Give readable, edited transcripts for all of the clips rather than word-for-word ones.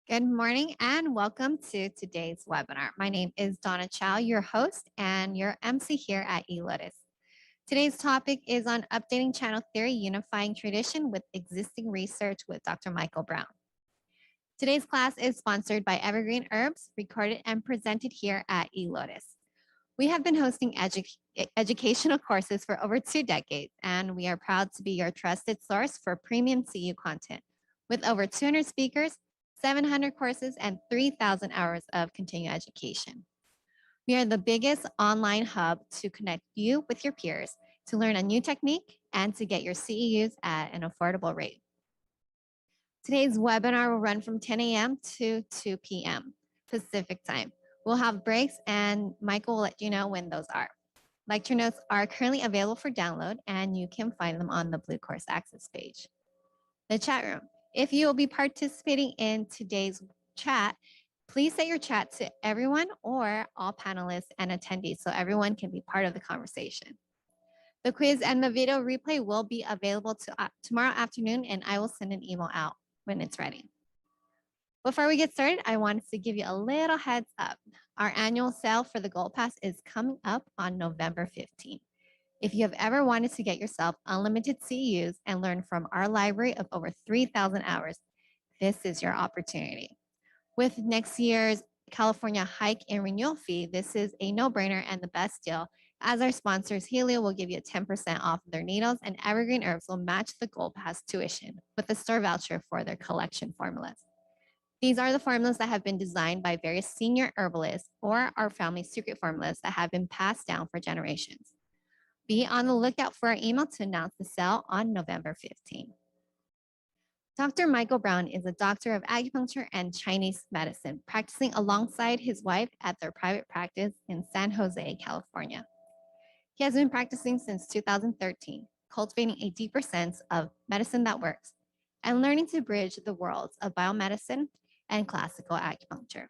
Good morning and welcome to today's webinar. My name is Donna Chow, your host and your MC here at eLotus. Today's topic is on updating channel theory, unifying tradition with existing research with Dr. Michael Brown. Today's class is sponsored by Evergreen Herbs, recorded and presented here at eLotus. We have been hosting educational courses for over 2 decades, and we are proud to be your trusted source for premium CU content with over 200 speakers, 700 courses, and 3,000 hours of continuing education. We are the biggest online hub to connect you with your peers to learn a new technique and to get your CEUs at an affordable rate. Today's webinar will run from 10 a.m. to 2 p.m. Pacific time. We'll have breaks and Michael will let you know when those are. Lecture notes are currently available for download and you can find them on the Blue Course Access page. The chat room. If you will be participating in today's chat, please set your chat to everyone or all panelists and attendees so everyone can be part of the conversation. The quiz and the video replay will be available tomorrow afternoon, and I will send an email out when it's ready. Before we get started, I wanted to give you a little heads up. Our annual sale for the Gold Pass is coming up on November 15th. If you have ever wanted to get yourself unlimited CEUs and learn from our library of over 3,000 hours, this is your opportunity. With next year's California hike and renewal fee, this is a no-brainer and the best deal, as our sponsors Helio will give you 10% off their needles and Evergreen Herbs will match the Gold Pass tuition with a store voucher for their collection formulas. These are the formulas that have been designed by various senior herbalists or our family secret formulas that have been passed down for generations. Be on the lookout for our email to announce the sale on November 15th. Dr. Michael Brown is a doctor of acupuncture and Chinese medicine, practicing alongside his wife at their private practice in San Jose, California. He has been practicing since 2013, cultivating a deeper sense of medicine that works and learning to bridge the worlds of biomedicine and classical acupuncture.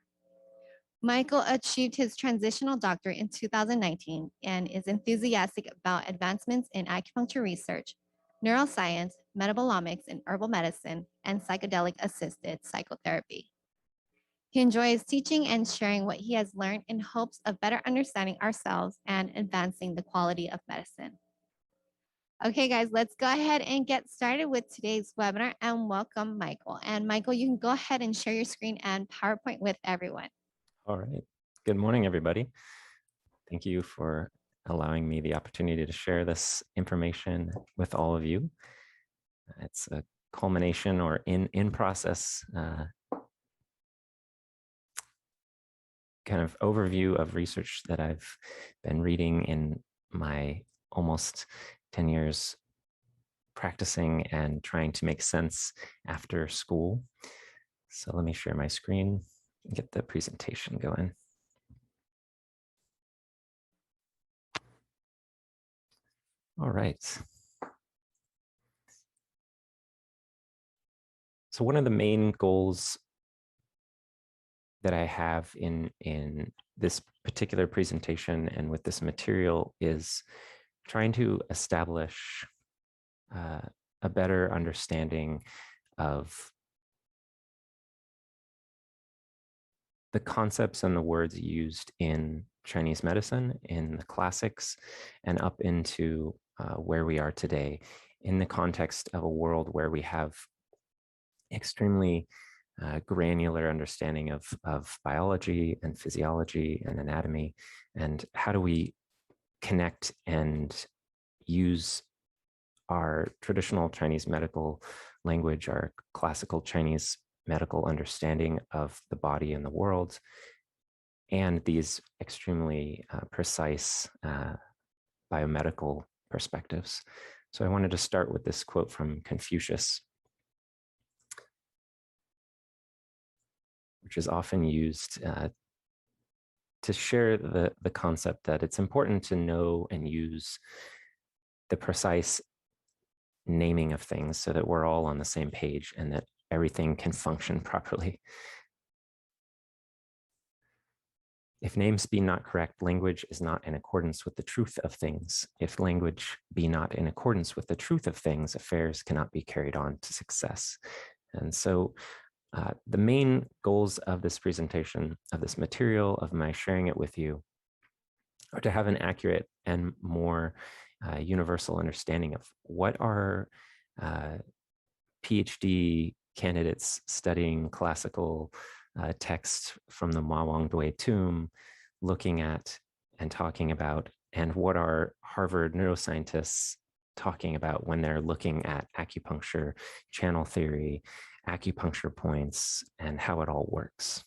Michael achieved his transitional doctorate in 2019 and is enthusiastic about advancements in acupuncture research, neuroscience, metabolomics in herbal medicine, and psychedelic-assisted psychotherapy. He enjoys teaching and sharing what he has learned in hopes of better understanding ourselves and advancing the quality of medicine. Okay, guys, let's go ahead and get started with today's webinar and welcome Michael. And Michael, you can go ahead and share your screen and PowerPoint with everyone. All right. Good morning, everybody. Thank you for allowing me the opportunity to share this information with all of you. It's a culmination or in process kind of overview of research that I've been reading in my almost 10 years practicing and trying to make sense after school. So let me share my screen and get the presentation going. All right. So one of the main goals that I have in this particular presentation and with this material is trying to establish a better understanding of the concepts and the words used in Chinese medicine, in the classics, and up into where we are today in the context of a world where we have extremely granular understanding of biology and physiology and anatomy, and how do we connect and use our traditional Chinese medical language, our classical Chinese medical understanding of the body and the world, and these extremely precise biomedical perspectives. So I wanted to start with this quote from Confucius, which is often used to share the concept that it's important to know and use the precise naming of things so that we're all on the same page and that everything can function properly. If names be not correct, language is not in accordance with the truth of things. If language be not in accordance with the truth of things, affairs cannot be carried on to success. And so The main goals of this presentation, of this material, of my sharing it with you, are to have an accurate and more universal understanding of what are PhD candidates studying classical texts from the Mawangdui tomb looking at and talking about, and what are Harvard neuroscientists talking about when they're looking at acupuncture, channel theory, acupuncture points, and how it all works.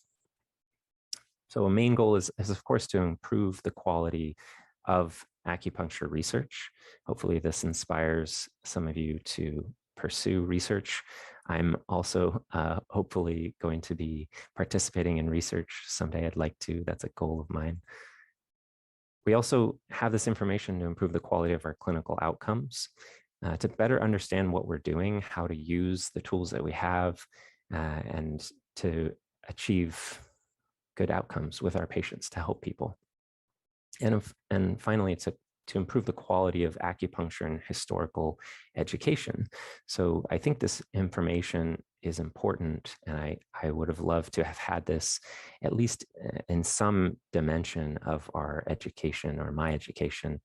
So a main goal is of course, to improve the quality of acupuncture research. Hopefully this inspires some of you to pursue research. I'm also hopefully going to be participating in research someday. I'd like to. That's a goal of mine. We also have this information to improve the quality of our clinical outcomes, to better understand what we're doing, how to use the tools that we have, and to achieve good outcomes with our patients, to help people. And finally, to improve the quality of acupuncture and historical education. So I think this information is important, and I would have loved to have had this at least in some dimension of our education, or my education,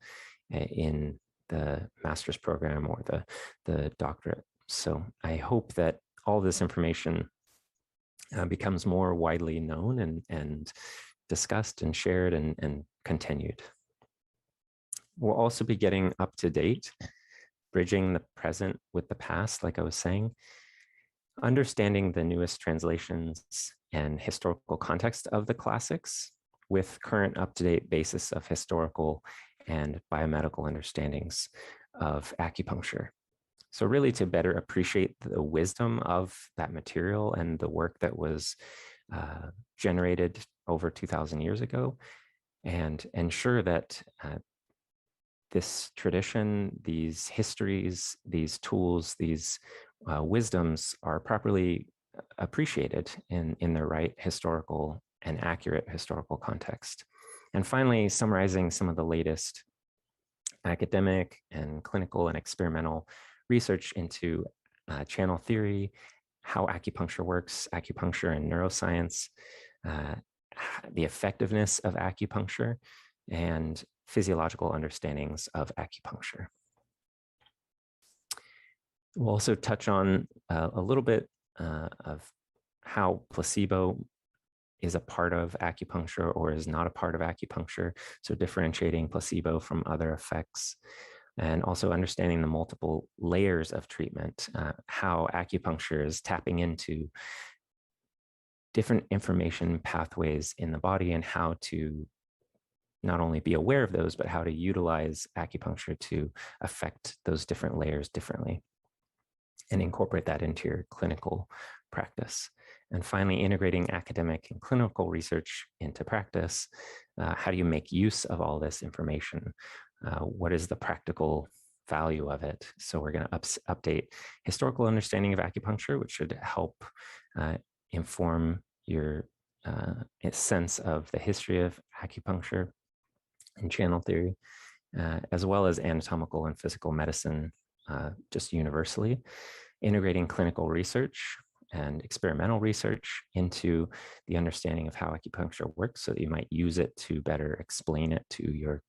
in the master's program or the doctorate. So I hope that all this information becomes more widely known and discussed and shared and continued. We'll also be getting up to date, bridging the present with the past, like I was saying, understanding the newest translations and historical context of the classics with current up-to-date basis of historical and biomedical understandings of acupuncture. So really to better appreciate the wisdom of that material and the work that was generated over 2,000 years ago, and ensure that this tradition, these histories, these tools, these wisdoms are properly appreciated in the right historical and accurate historical context. And finally, summarizing some of the latest academic and clinical and experimental research into channel theory, how acupuncture works, acupuncture and neuroscience, the effectiveness of acupuncture, and physiological understandings of acupuncture. We'll also touch on a little bit of how placebo is a part of acupuncture or is not a part of acupuncture, so differentiating placebo from other effects, and also understanding the multiple layers of treatment, how acupuncture is tapping into different information pathways in the body, and how to not only be aware of those, but how to utilize acupuncture to affect those different layers differently and incorporate that into your clinical practice. And finally, integrating academic and clinical research into practice. How do you make use of all this information? What is the practical value of it? So we're going to update historical understanding of acupuncture, which should help inform your sense of the history of acupuncture and channel theory, as well as anatomical and physical medicine, just universally, integrating clinical research and experimental research into the understanding of how acupuncture works, so that you might use it to better explain it to your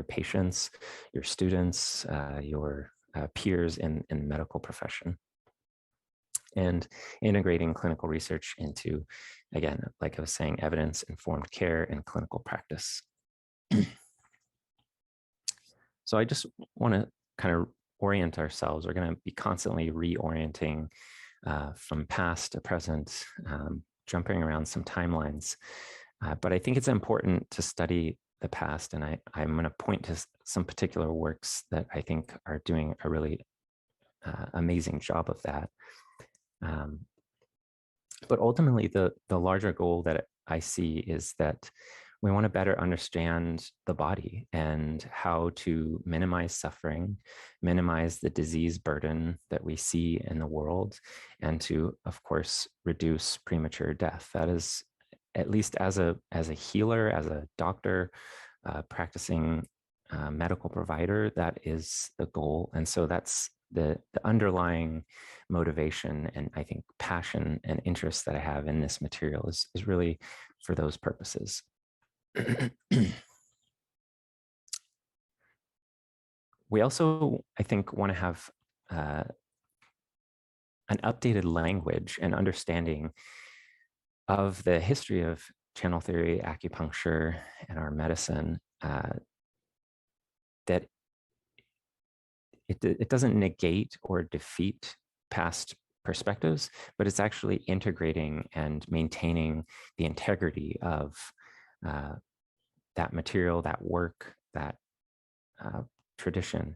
patients, your students, your peers in the medical profession. And integrating clinical research into, again, like I was saying, evidence-informed care and clinical practice. So I just want to kind of orient ourselves. We're going to be constantly reorienting from past to present, jumping around some timelines. But I think it's important to study the past, and I'm going to point to some particular works that I think are doing a really amazing job of that. But ultimately, the larger goal that I see is that we want to better understand the body and how to minimize suffering, minimize the disease burden that we see in the world, and to, of course, reduce premature death. That is, at least as a healer, as a doctor, practicing medical provider, that is the goal. And so that's the underlying motivation and I think passion and interest that I have in this material is really for those purposes. We also, I think, want to have an updated language and understanding of the history of channel theory, acupuncture, and our medicine, that it doesn't negate or defeat past perspectives, but it's actually integrating and maintaining the integrity of that material, that work, that tradition,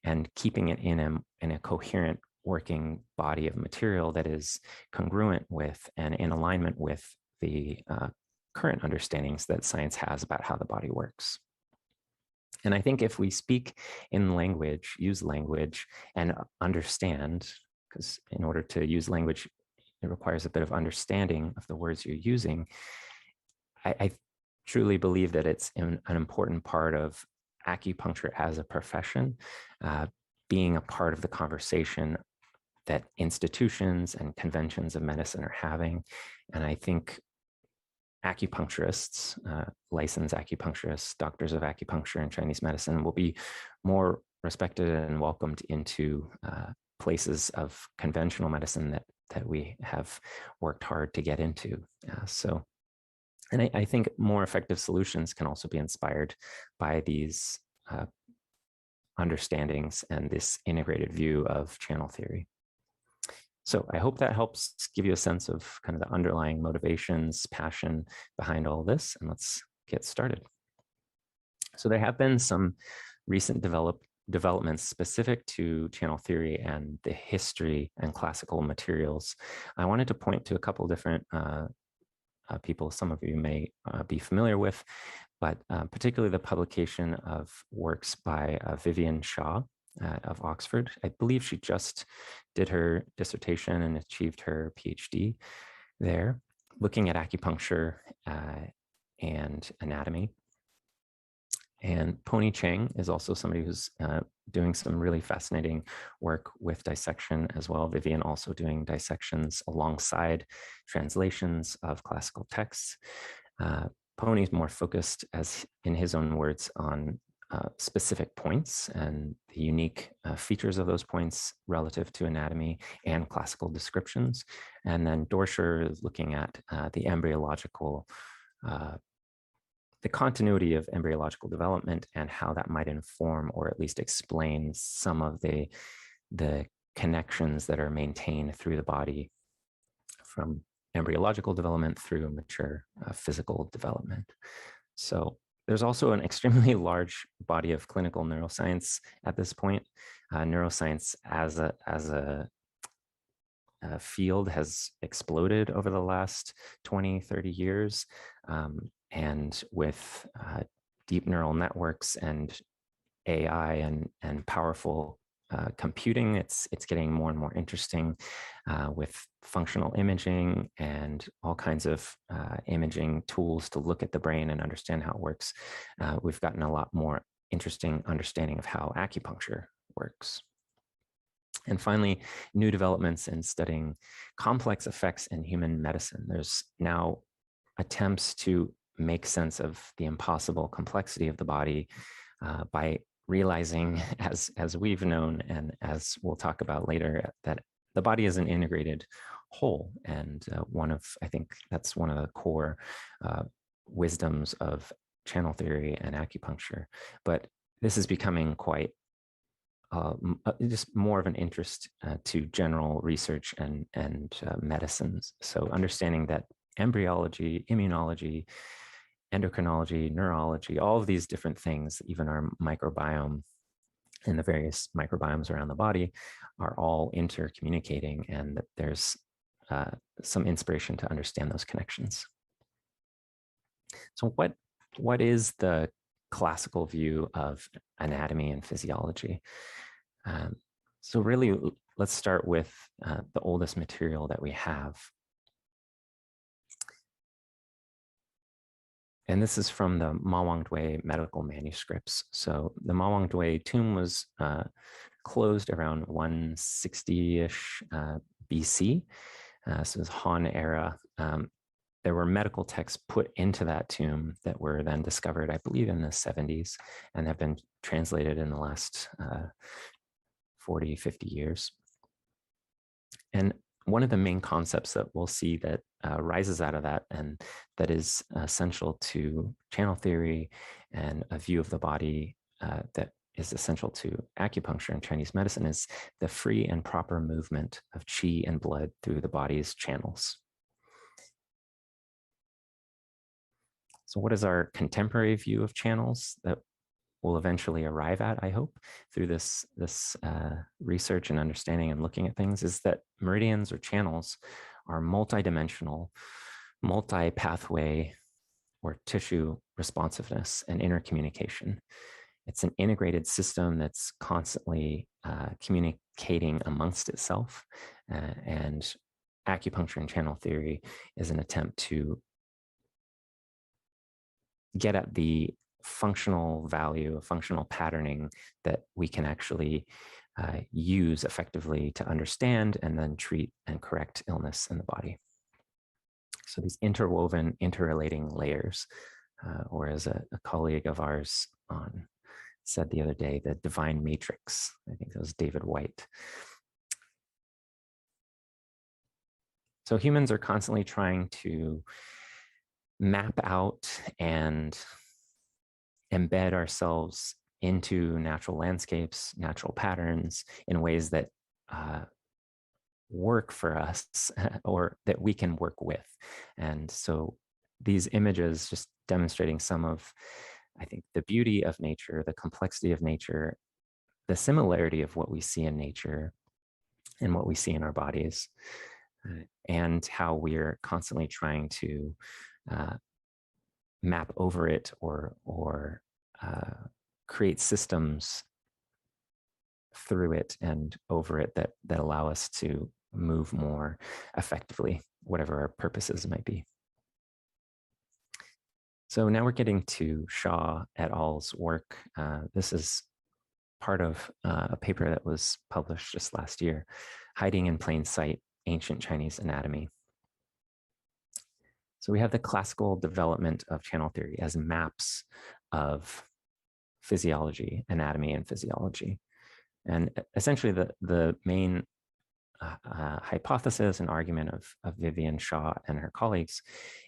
and keeping it in a coherent working body of material that is congruent with and in alignment with the current understandings that science has about how the body works. And I think if we speak in language, use language, and understand, because in order to use language, it requires a bit of understanding of the words you're using, I truly believe that it's an important part of acupuncture as a profession, being a part of the conversation that institutions and conventions of medicine are having. And I think acupuncturists, licensed acupuncturists, doctors of acupuncture and Chinese medicine will be more respected and welcomed into places of conventional medicine that we have worked hard to get into. And I think more effective solutions can also be inspired by these understandings and this integrated view of channel theory. So I hope that helps give you a sense of kind of the underlying motivations, passion behind all this, and let's get started. So there have been some recent developments specific to channel theory and the history and classical materials. I wanted to point to a couple different people some of you may be familiar with, but particularly the publication of works by Vivian Shaw of Oxford. I believe she just did her dissertation and achieved her PhD there, looking at acupuncture and anatomy. And Pony Cheng is also somebody who's doing some really fascinating work with dissection as well. Vivian also doing dissections alongside translations of classical texts. Pony's more focused, as in his own words, on specific points and the unique features of those points relative to anatomy and classical descriptions. And then Dorscher is looking at the embryological the continuity of embryological development and how that might inform or at least explain some of the connections that are maintained through the body from embryological development through mature physical development. So there's also an extremely large body of clinical neuroscience at this point. Neuroscience as a field has exploded over the last 20, 30 years. And with deep neural networks and AI and powerful computing, it's getting more and more interesting with functional imaging and all kinds of imaging tools to look at the brain and understand how it works. We've gotten a lot more interesting understanding of how acupuncture works. And finally, new developments in studying complex effects in human medicine. There's now attempts to make sense of the impossible complexity of the body by realizing, as we've known and as we'll talk about later, that the body is an integrated whole. And I think that's one of the core wisdoms of channel theory and acupuncture. But this is becoming quite just more of an interest to general research and medicines. So understanding that embryology, immunology, endocrinology, neurology, all of these different things, even our microbiome and the various microbiomes around the body, are all intercommunicating, and that there's some inspiration to understand those connections. So what is the classical view of anatomy and physiology? So really, let's start with the oldest material that we have. And this is from the Ma Wangdui medical manuscripts. So the Ma Wangdui tomb was closed around 160-ish BC. So it was Han era. There were medical texts put into that tomb that were then discovered, I believe, in the 70s and have been translated in the last 40, 50 years. And one of the main concepts that we'll see that rises out of that and that is essential to channel theory and a view of the body that is essential to acupuncture and Chinese medicine is the free and proper movement of qi and blood through the body's channels. So what is our contemporary view of channels that we'll eventually arrive at, I hope, through this research and understanding and looking at things, is that meridians or channels are multidimensional, multi-pathway or tissue responsiveness and intercommunication. It's an integrated system that's constantly communicating amongst itself. And acupuncture and channel theory is an attempt to get at the functional value, functional patterning that we can actually use effectively to understand and then treat and correct illness in the body. So these interwoven, interrelating layers, or as a colleague of ours said the other day, the divine matrix. I think that was David White. So humans are constantly trying to map out and embed ourselves into natural landscapes, natural patterns in ways that work for us or that we can work with. And so these images just demonstrating some of, I think, the beauty of nature, the complexity of nature, the similarity of what we see in nature and what we see in our bodies, and how we're constantly trying to map over it or create systems through it and over it that allow us to move more effectively, whatever our purposes might be. So now we're getting to Shaw et al.'s work. This is part of a paper that was published just last year, Hiding in Plain Sight, Ancient Chinese Anatomy. So we have the classical development of channel theory as maps of physiology, anatomy and physiology. And essentially the main hypothesis and argument of Vivian Shaw and her colleagues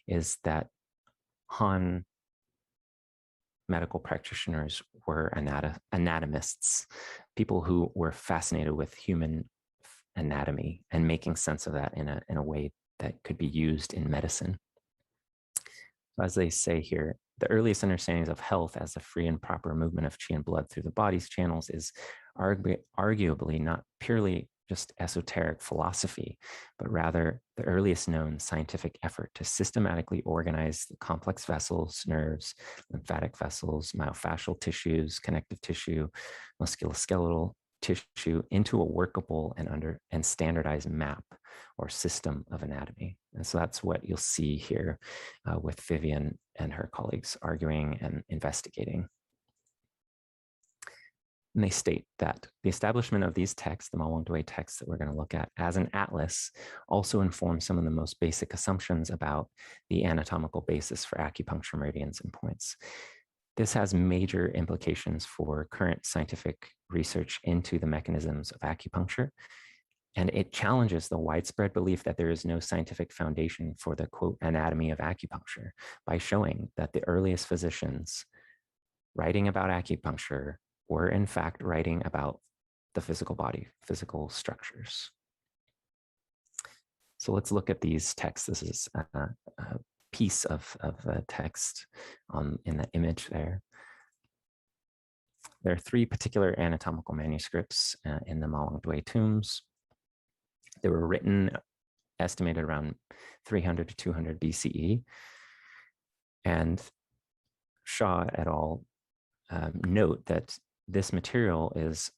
is that Han medical practitioners were anatomists, people who were fascinated with human anatomy and making sense of that in a way that could be used in medicine. As they say here, the earliest understandings of health as the free and proper movement of qi and blood through the body's channels is arguably not purely just esoteric philosophy, but rather the earliest known scientific effort to systematically organize the complex vessels, nerves, lymphatic vessels, myofascial tissues, connective tissue, musculoskeletal tissue into a workable and standardized map or system of anatomy. And so that's what you'll see here with Vivian and her colleagues arguing and investigating. And they state that the establishment of these texts, the Ma Wang-Dui texts that we're going to look at as an atlas, also informs some of the most basic assumptions about the anatomical basis for acupuncture meridians and points. This has major implications for current scientific research into the mechanisms of acupuncture, and it challenges the widespread belief that there is no scientific foundation for the, quote, anatomy of acupuncture by showing that the earliest physicians writing about acupuncture were in fact writing about the physical body, physical structures. So let's look at these texts. This is a piece of text in the image there. There are three particular anatomical manuscripts in the Ma Wang-Dui tombs. They were written, estimated around 300 to 200 BCE. And Shaw et al. Note that this material is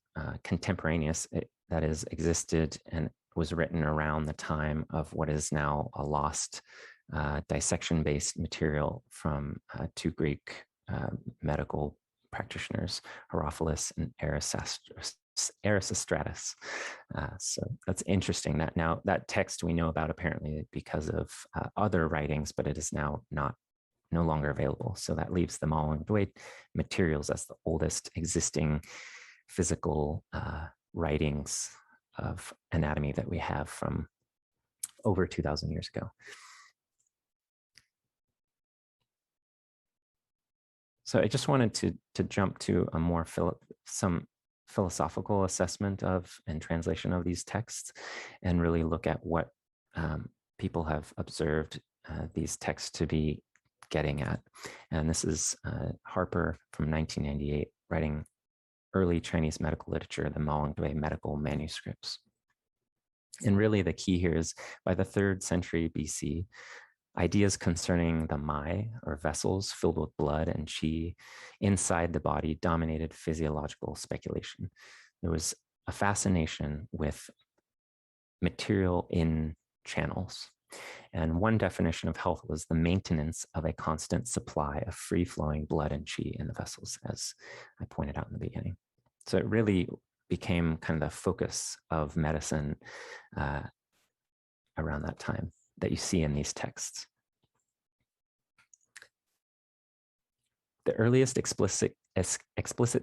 contemporaneous, that is, existed and was written around the time of what is now a lost dissection-based material from two Greek medical practitioners, Herophilus and Erastus. Erasistratus. So that's interesting that now that text we know about apparently because of other writings, but it is now no longer available. So that leaves the Malangdui materials as the oldest existing physical writings of anatomy that we have from over 2,000 years ago. So I just wanted to jump to a more some philosophical assessment of and translation of these texts, and really look at what people have observed these texts to be getting at. And this is Harper from 1998, writing early Chinese medical literature, the Malangdui medical manuscripts. And really the key here is by the 3rd century BC, ideas concerning the mai, or vessels filled with blood and qi inside the body, dominated physiological speculation. There was a fascination with material in channels. And one definition of health was the maintenance of a constant supply of free-flowing blood and qi in the vessels, as I pointed out in the beginning. So it really became kind of the focus of medicine around that time that you see in these texts. The earliest explicit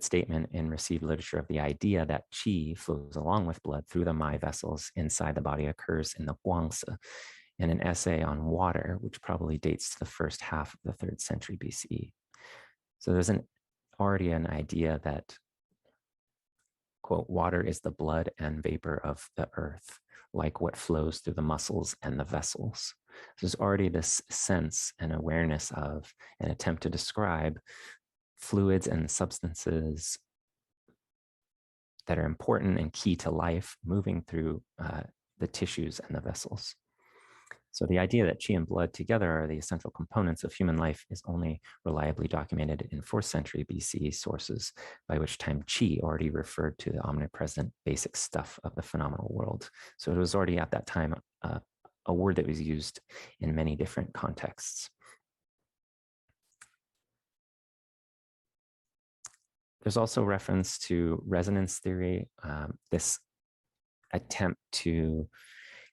statement in received literature of the idea that qi flows along with blood through the mai vessels inside the body occurs in the Guangzi, in an essay on water, which probably dates to the first half of the 3rd century BCE. So there's already an idea that, quote, water is the blood and vapor of the earth, like what flows through the muscles and the vessels. So there's already this sense and awareness of an attempt to describe fluids and substances that are important and key to life moving through the tissues and the vessels. So the idea that qi and blood together are the essential components of human life is only reliably documented in 4th century BCE sources, by which time qi already referred to the omnipresent basic stuff of the phenomenal world. So it was already at that time a word that was used in many different contexts. There's also reference to resonance theory, this attempt to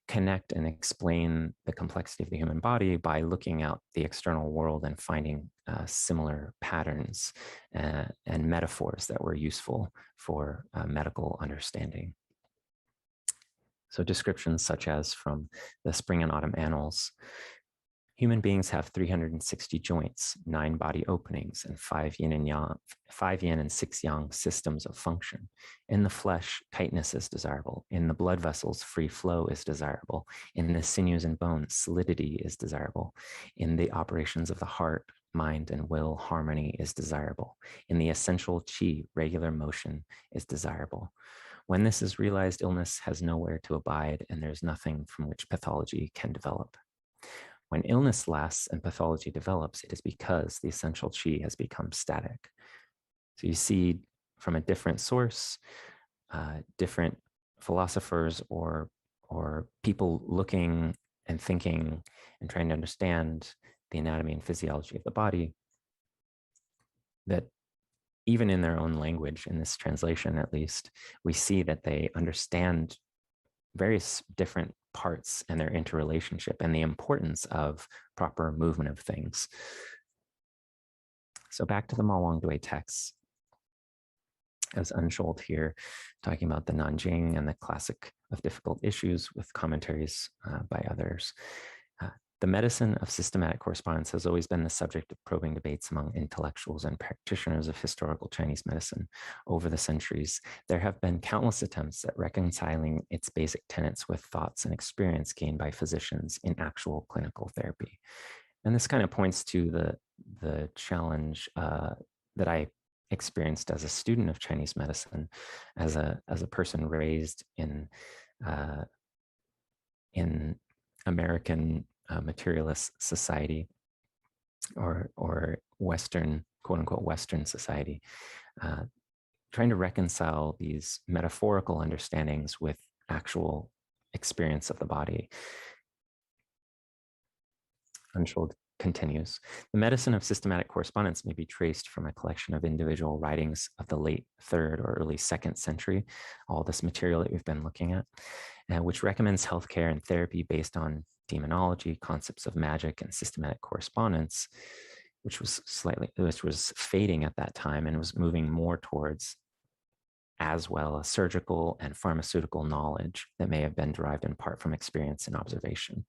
connect and explain the complexity of the human body by looking out the external world and finding similar patterns and metaphors that were useful for medical understanding. So descriptions such as from the Spring and Autumn Annals: human beings have 360 joints, 9 body openings, and 5 yin and 6 yang systems of function. In the flesh, tightness is desirable. In the blood vessels, free flow is desirable. In the sinews and bones, solidity is desirable. In the operations of the heart, mind, and will, harmony is desirable. In the essential qi, regular motion is desirable. When this is realized, illness has nowhere to abide, and there's nothing from which pathology can develop. When illness lasts and pathology develops, it is because the essential qi has become static. So you see from a different source, different philosophers or people looking and thinking and trying to understand the anatomy and physiology of the body, that even in their own language, in this translation at least, we see that they understand various different parts and their interrelationship and the importance of proper movement of things. So back to the Malangdui texts, as Unshold here, talking about the Nanjing and the Classic of Difficult Issues with commentaries by others. The medicine of systematic correspondence has always been the subject of probing debates among intellectuals and practitioners of historical Chinese medicine. Over the centuries, there have been countless attempts at reconciling its basic tenets with thoughts and experience gained by physicians in actual clinical therapy. And this kind of points to the challenge that I experienced as a student of Chinese medicine, as a person raised in American materialist society or Western, quote unquote, Western society, trying to reconcile these metaphorical understandings with actual experience of the body. Unshold continues. The medicine of systematic correspondence may be traced from a collection of individual writings of the late 3rd or early 2nd century, all this material that we've been looking at, which recommends healthcare and therapy based on demonology, concepts of magic, and systematic correspondence, which was fading at that time and was moving more towards as well as surgical and pharmaceutical knowledge that may have been derived in part from experience and observation.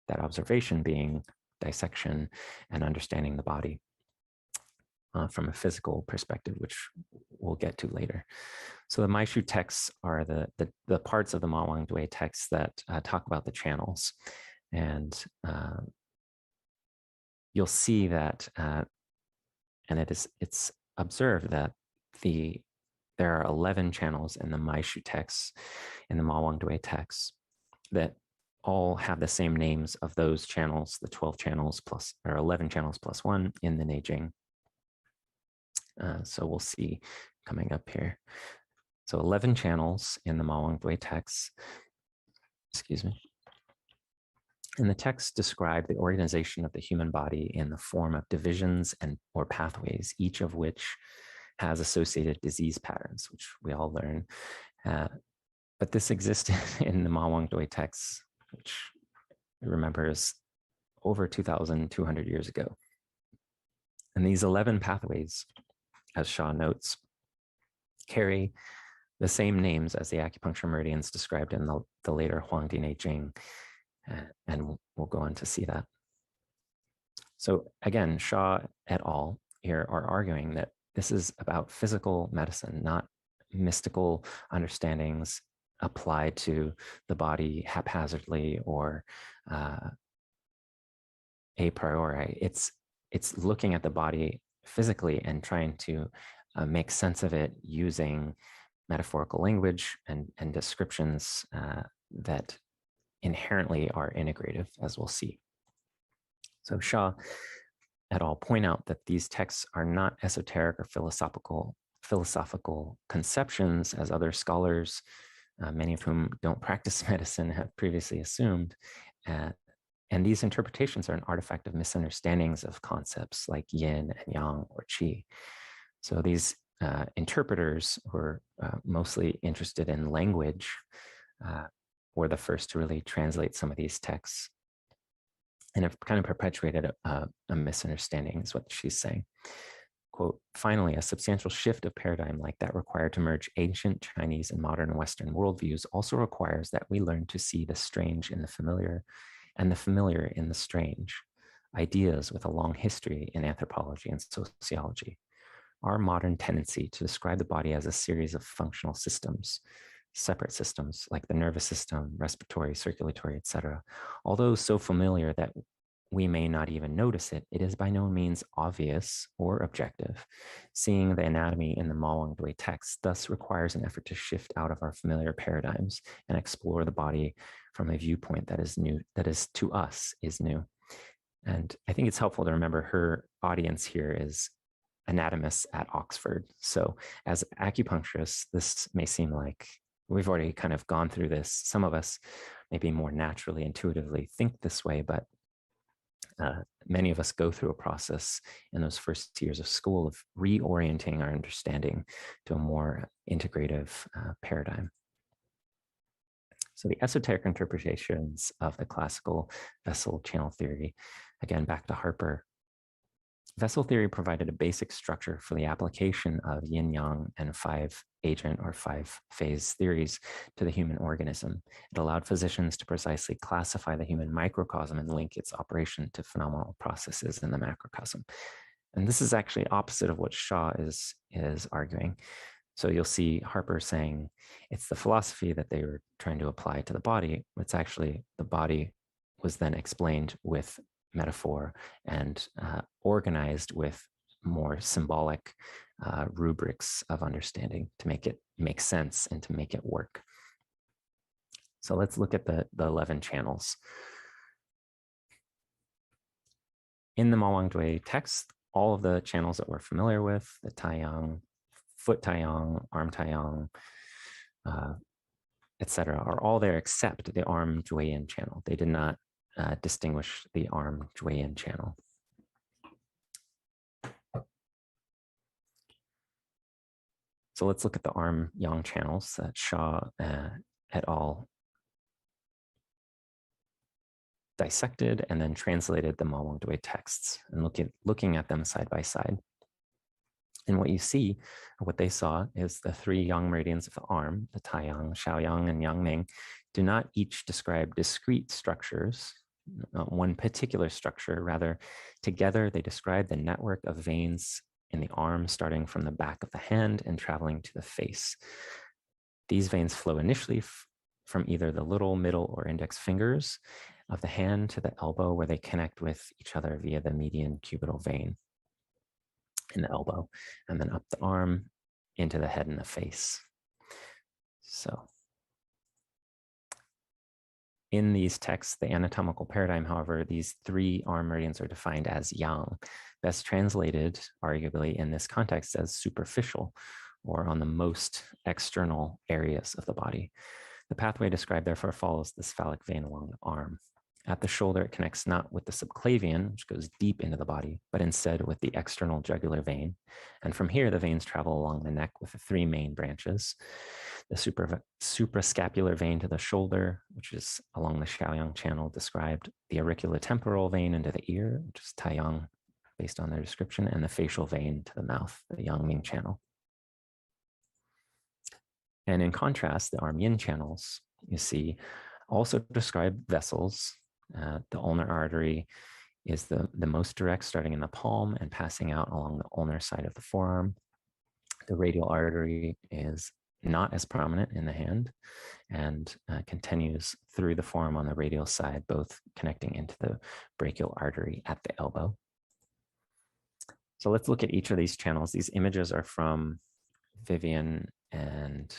That observation being dissection and understanding the body from a physical perspective, which we'll get to later. So the Maishu texts are the parts of the Ma Wang-Dui texts that talk about the channels. And you'll see that, and it's observed that there are 11 channels in the Maishu texts, in the Ma Wang-Dui texts, that all have the same names of those channels, the 12 channels plus, or 11 channels plus 1 in the Neijing. So we'll see coming up here. So 11 channels in the Ma Wang-Dui texts, excuse me. And the texts describe the organization of the human body in the form of divisions or pathways, each of which has associated disease patterns, which we all learn. But this existed in the Ma Wang-Dui texts, which remember is over 2,200 years ago. And these 11 pathways, as Shaw notes, carry the same names as the acupuncture meridians described in the later Huangdi Neijing, and we'll go on to see that. So again, Shaw et al. Here are arguing that this is about physical medicine, not mystical understandings applied to the body haphazardly or a priori. It's looking at the body physically and trying to make sense of it using metaphorical language and descriptions that inherently are integrative, as we'll see. So Shaw et al. Point out that these texts are not esoteric or philosophical conceptions, as other scholars, many of whom don't practice medicine, have previously assumed. And these interpretations are an artifact of misunderstandings of concepts like yin and yang or qi. So these interpreters who are mostly interested in language were the first to really translate some of these texts and have kind of perpetuated a misunderstanding, is what she's saying. Quote, finally, a substantial shift of paradigm like that required to merge ancient Chinese and modern Western worldviews also requires that we learn to see the strange in the familiar and the familiar in the strange, ideas with a long history in anthropology and sociology. Our modern tendency to describe the body as a series of functional systems, separate systems like the nervous system, respiratory, circulatory, etc., although so familiar that we may not even notice it, it is by no means obvious or objective. Seeing the anatomy in the Ma Wang-Dui text thus requires an effort to shift out of our familiar paradigms and explore the body from a viewpoint that is new, that is to us is new. And I think it's helpful to remember her audience here is anatomists at Oxford. So as acupuncturists, this may seem like we've already kind of gone through this. Some of us maybe more naturally, intuitively think this way, but many of us go through a process in those first years of school of reorienting our understanding to a more integrative paradigm. So the esoteric interpretations of the classical vessel channel theory, again, back to Harper. Vessel theory provided a basic structure for the application of yin-yang and 5-agent or 5-phase theories to the human organism. It allowed physicians to precisely classify the human microcosm and link its operation to phenomenal processes in the macrocosm. And this is actually opposite of what Shaw is arguing. So you'll see Harper saying it's the philosophy that they were trying to apply to the body. It's actually the body was then explained with metaphor and organized with more symbolic rubrics of understanding to make it make sense and to make it work. So let's look at the 11 channels. In the Ma Wang-Dui text, all of the channels that we're familiar with, the Taiyang, foot Taiyang, arm Taiyang, etc., are all there except the arm Jueyin channel. They did not distinguish the arm Zhuiyin channel. So let's look at the arm yang channels that Shaw et al. Dissected and then translated the Mawangdui texts and looking at them side by side. And what you see, what they saw, is the three yang meridians of the arm, the Taiyang, Shaoyang, and Yangming, do not each describe discrete structures, one particular structure. Rather, together they describe the network of veins in the arm starting from the back of the hand and traveling to the face. These veins flow initially from either the little, middle, or index fingers of the hand to the elbow, where they connect with each other via the median cubital vein in the elbow, and then up the arm into the head and the face. So in these texts, the anatomical paradigm, however, these three arm meridians are defined as yang, best translated, arguably, in this context as superficial, or on the most external areas of the body. The pathway described therefore follows the cephalic vein along the arm. At the shoulder, it connects not with the subclavian, which goes deep into the body, but instead with the external jugular vein. And from here, the veins travel along the neck with the three main branches. The suprascapular vein to the shoulder, which is along the Shaoyang channel described, the auriculotemporal vein into the ear, which is Taiyang based on their description, and the facial vein to the mouth, the Yangming channel. And in contrast, the arm yin channels, you see, also describe vessels. The ulnar artery is the most direct, starting in the palm and passing out along the ulnar side of the forearm. The radial artery is not as prominent in the hand and continues through the forearm on the radial side, both connecting into the brachial artery at the elbow. So let's look at each of these channels. These images are from Vivian and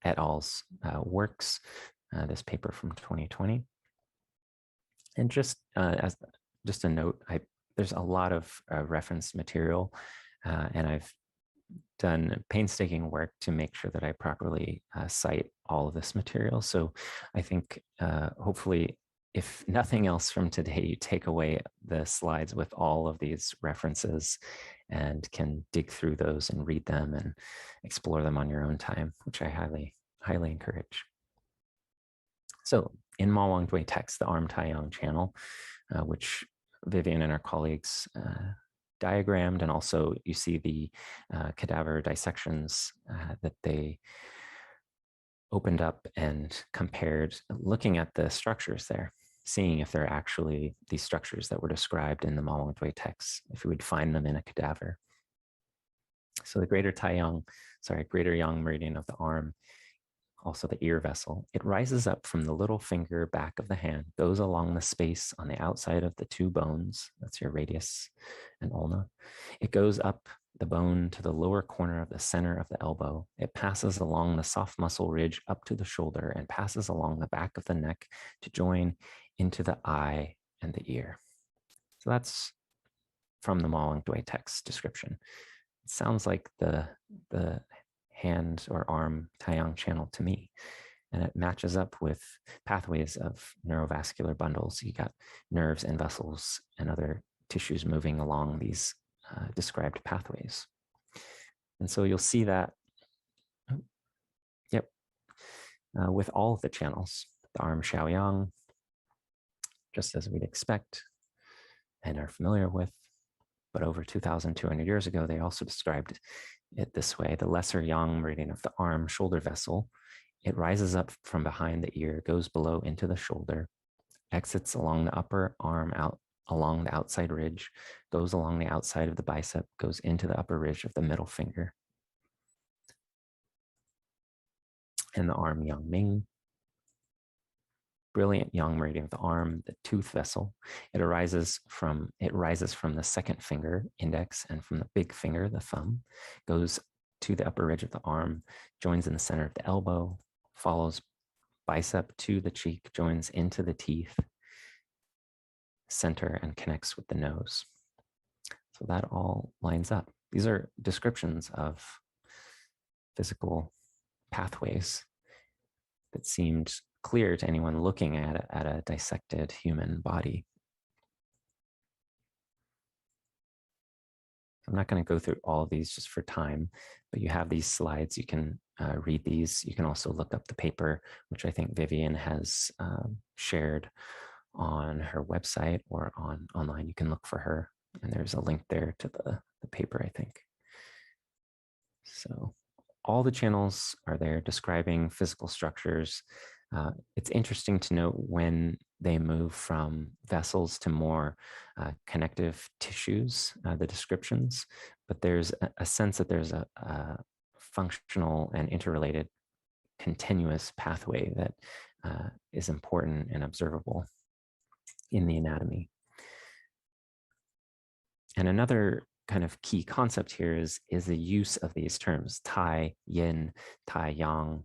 et al.'s works, this paper from 2020. And just as a note, there's a lot of reference material, and I've done painstaking work to make sure that I properly cite all of this material. So I think hopefully, if nothing else from today, you take away the slides with all of these references and can dig through those and read them and explore them on your own time, which I highly, highly encourage. So in Mawangdui text, the arm Taiyang channel, which Vivian and our colleagues diagrammed, and also you see the cadaver dissections that they opened up and compared, looking at the structures there, seeing if they're actually these structures that were described in the Mawangdui text, if we would find them in a cadaver. So the greater yang meridian of the arm, also the ear vessel, it rises up from the little finger back of the hand, goes along the space on the outside of the two bones, that's your radius and ulna. It goes up the bone to the lower corner of the center of the elbow. It passes along the soft muscle ridge up to the shoulder and passes along the back of the neck to join into the eye and the ear. So that's from the Mawangdui text description. It sounds like the hand or arm Taiyang channel to me, and it matches up with pathways of neurovascular bundles. You got nerves and vessels and other tissues moving along these described pathways. And so you'll see that, with all of the channels, the arm Shaoyang, just as we'd expect and are familiar with, but over 2,200 years ago, they also described it this way: the lesser yang meridian of the arm shoulder vessel, it rises up from behind the ear, goes below into the shoulder, exits along the upper arm out along the outside ridge, goes along the outside of the bicep, goes into the upper ridge of the middle finger. And the arm Yangming, brilliant yang meridian of the arm, the tooth vessel, it rises from the second finger, index, and from the big finger, the thumb, goes to the upper ridge of the arm, joins in the center of the elbow, follows bicep to the cheek, joins into the teeth, center, and connects with the nose. So that all lines up. These are descriptions of physical pathways that seemed clear to anyone looking at a dissected human body. I'm not going to go through all of these just for time, but you have these slides. You can read these. You can also look up the paper, which I think Vivian has shared on her website or online. You can look for her, and there's a link there to the paper, I think. So all the channels are there describing physical structures. It's interesting to note when they move from vessels to more connective tissues, the descriptions, but there's a sense that there's a functional and interrelated continuous pathway that is important and observable in the anatomy. And another kind of key concept here is the use of these terms, Tai Yin, Tai Yang,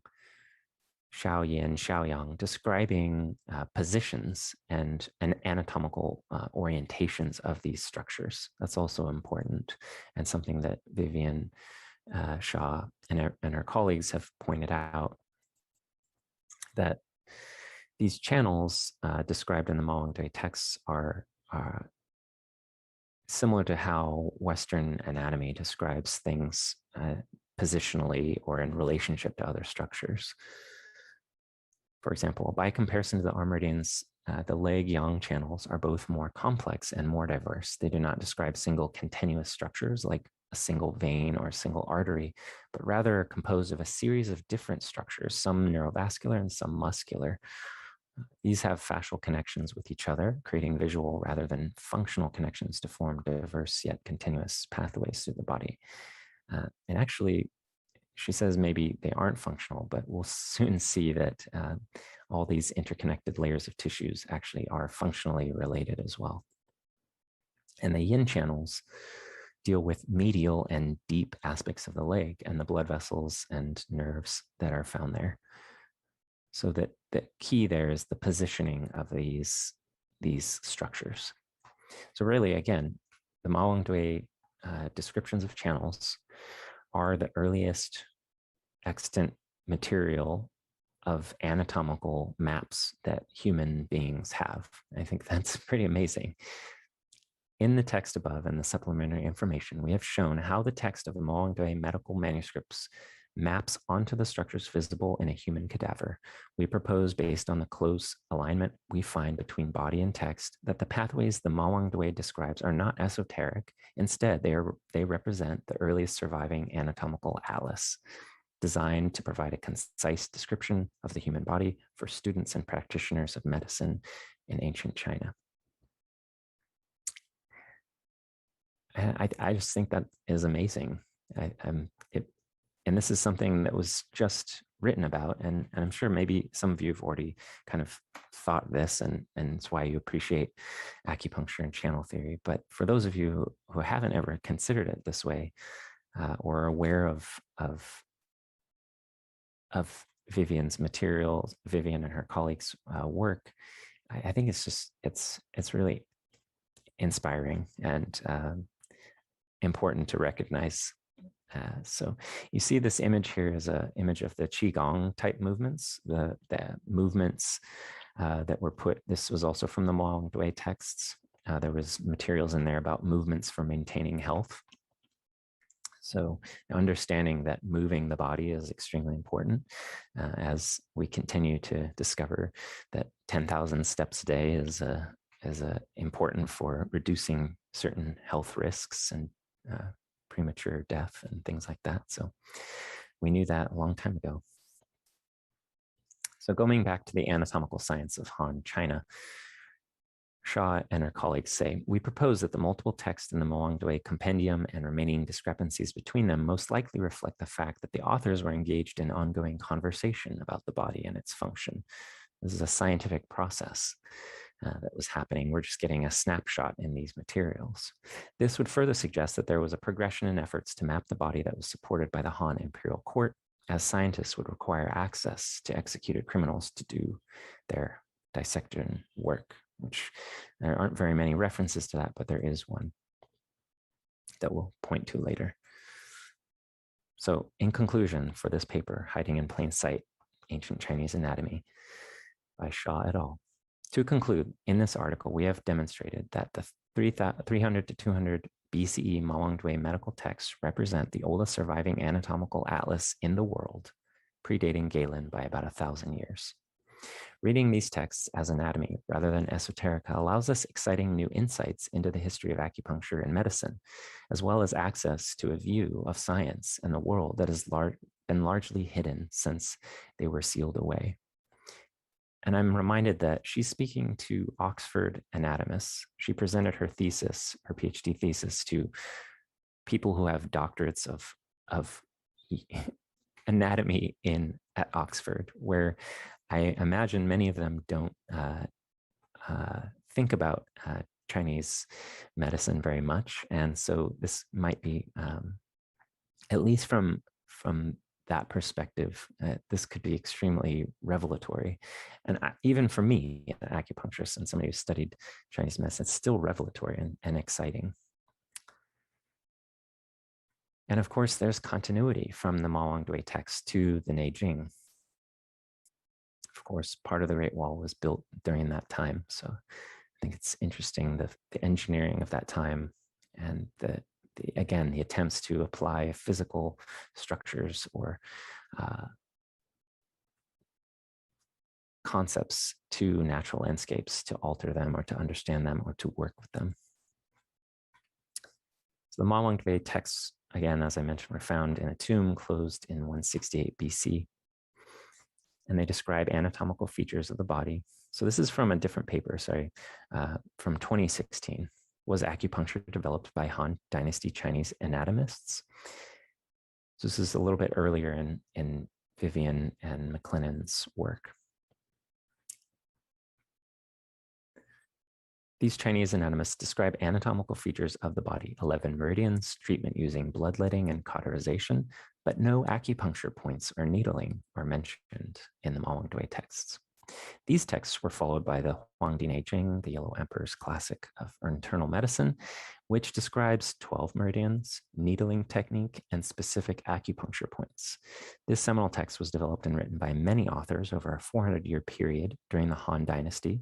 Xiao Yin, Xiao Yang, describing positions and anatomical orientations of these structures. That's also important, and something that Vivian Shaw and her colleagues have pointed out, that these channels described in the Mawangdui texts are similar to how Western anatomy describes things positionally or in relationship to other structures. For example, by comparison to the arm meridians, the leg yang channels are both more complex and more diverse. They do not describe single continuous structures like a single vein or a single artery, but rather are composed of a series of different structures, some neurovascular and some muscular. These have fascial connections with each other, creating visual rather than functional connections to form diverse yet continuous pathways through the body. And actually, she says maybe they aren't functional, but we'll soon see that all these interconnected layers of tissues actually are functionally related as well. And the yin channels deal with medial and deep aspects of the leg and the blood vessels and nerves that are found there. So that the key there is the positioning of these structures. So really, again, the Mawangdui descriptions of channels are the earliest extant material of anatomical maps that human beings have. I think that's pretty amazing. In the text above and the supplementary information, we have shown how the text of the Mawangdui medical manuscripts maps onto the structures visible in a human cadaver. We propose, based on the close alignment we find between body and text, that the pathways the Mawangdui describes are not esoteric. Instead, they represent the earliest surviving anatomical atlas, designed to provide a concise description of the human body for students and practitioners of medicine in ancient China. And I just think that is amazing. And this is something that was just written about, and I'm sure maybe some of you have already kind of thought this, and it's why you appreciate acupuncture and channel theory. But for those of you who haven't ever considered it this way, or are aware of Vivian's materials, Vivian and her colleagues' work, I think it's really inspiring and important to recognize. So you see this image here is an image of the Qigong type movements, the movements that were put. This was also from the Mawangdui texts. There was materials in there about movements for maintaining health. So understanding that moving the body is extremely important as we continue to discover that 10,000 steps a day is important for reducing certain health risks and premature death and things like that. So we knew that a long time ago. So going back to the anatomical science of Han China, Shaw and her colleagues say, we propose that the multiple texts in the Mawangdui compendium and remaining discrepancies between them most likely reflect the fact that the authors were engaged in ongoing conversation about the body and its function. This is a scientific process that was happening. We're just getting a snapshot in these materials. This would further suggest that there was a progression in efforts to map the body that was supported by the Han imperial court, as scientists would require access to executed criminals to do their dissection work, which there aren't very many references to that, but there is one that we'll point to later. So in conclusion for this paper, Hiding in Plain Sight, Ancient Chinese Anatomy, by Shaw et al. To conclude, in this article, we have demonstrated that the 300 to 200 BCE Mawangdui medical texts represent the oldest surviving anatomical atlas in the world, predating Galen by about 1,000 years. Reading these texts as anatomy rather than esoterica allows us exciting new insights into the history of acupuncture and medicine, as well as access to a view of science and the world that has been largely hidden since they were sealed away. And I'm reminded that she's speaking to Oxford anatomists. She presented her thesis, her PhD thesis, to people who have doctorates of anatomy at Oxford, where I imagine many of them don't think about Chinese medicine very much. And so this might be, at least from that perspective, this could be extremely revelatory. And even for me, an acupuncturist and somebody who studied Chinese medicine, it's still revelatory and exciting. And of course, there's continuity from the Mawangdui text to the Neijing. Of course, part of the Great Wall was built during that time. So I think it's interesting, the engineering of that time and again, the attempts to apply physical structures or concepts to natural landscapes to alter them or to understand them or to work with them. So the Mawangdui texts, again, as I mentioned, were found in a tomb closed in 168 BC. And they describe anatomical features of the body. So this is from a different paper, from 2016. Was acupuncture developed by Han Dynasty Chinese anatomists? So this is a little bit earlier in Vivian and McLennan's work. These Chinese anatomists describe anatomical features of the body, 11 meridians, treatment using bloodletting and cauterization, but no acupuncture points or needling are mentioned in the Mawangdui texts. These texts were followed by the Huangdi Neijing, the Yellow Emperor's classic of internal medicine, which describes 12 meridians, needling technique, and specific acupuncture points. This seminal text was developed and written by many authors over a 400-year period during the Han Dynasty,